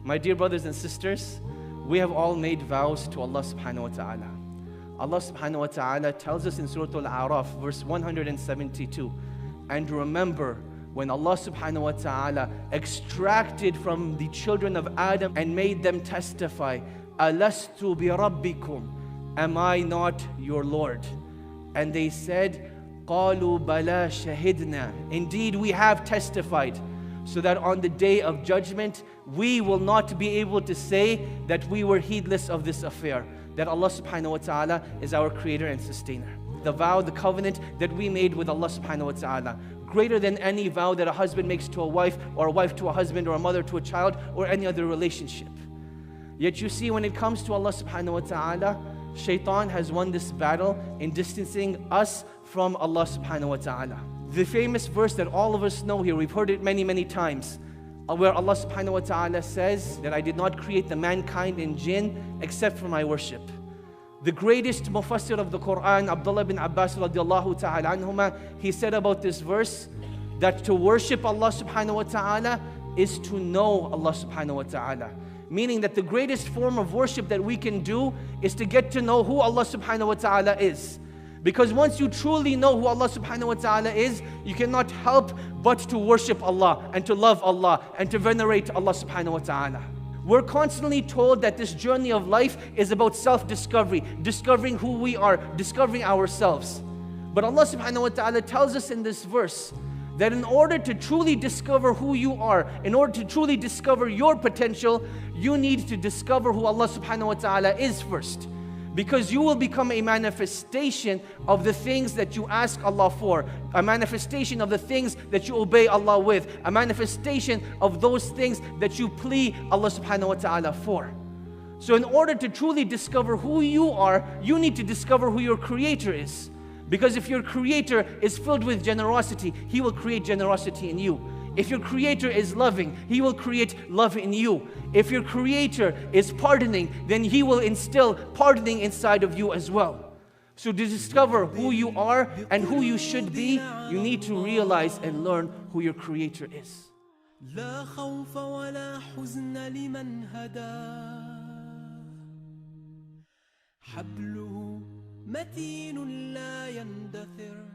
My dear brothers and sisters, we have all made vows to Allah subhanahu wa ta'ala. Allah subhanahu wa ta'ala tells us in Surah Al-A'raf, verse 172, and remember when Allah subhanahu wa ta'ala extracted from the children of Adam and made them testify, Alastu bi rabbikum, am I not your Lord? And they said, Qalu bala shahidna, indeed we have testified, so that on the day of judgment we will not be able to say that we were heedless of this affair, that Allah subhanahu wa ta'ala is our creator and sustainer. The vow, the covenant that we made with Allah subhanahu wa ta'ala, greater than any vow that a husband makes to a wife, or a wife to a husband, or a mother to a child, or any other relationship. Yet you see, when it comes to Allah subhanahu wa ta'ala, Shaitan has won this battle in distancing us from Allah subhanahu wa ta'ala. The famous verse that all of us know here, we've heard it many, many times, where Allah subhanahu wa ta'ala says that I did not create the mankind and jinn except for my worship. The greatest mufassir of the Quran, Abdullah bin Abbas radiallahu ta'ala anhuma, he said about this verse that to worship Allah subhanahu wa ta'ala is to know Allah subhanahu wa ta'ala. Meaning that the greatest form of worship that we can do is to get to know who Allah subhanahu wa ta'ala is. Because once you truly know who Allah subhanahu wa ta'ala is, you cannot help but to worship Allah and to love Allah and to venerate Allah subhanahu wa ta'ala. We're constantly told that this journey of life is about self-discovery, discovering who we are, discovering ourselves. But Allah subhanahu wa ta'ala tells us in this verse that in order to truly discover who you are, in order to truly discover your potential, you need to discover who Allah subhanahu wa ta'ala is first. Because you will become a manifestation of the things that you ask Allah for, a manifestation of the things that you obey Allah with, a manifestation of those things that you plea Allah subhanahu wa ta'ala for. So in order to truly discover who you are, you need to discover who your Creator is. Because if your Creator is filled with generosity, He will create generosity in you. If your Creator is loving, He will create love in you. If your Creator is pardoning, then He will instill pardoning inside of you as well. So to discover who you are and who you should be, you need to realize and learn who your Creator is. لا خوف ولا حزن لمن هداه حبله متين لا يندثر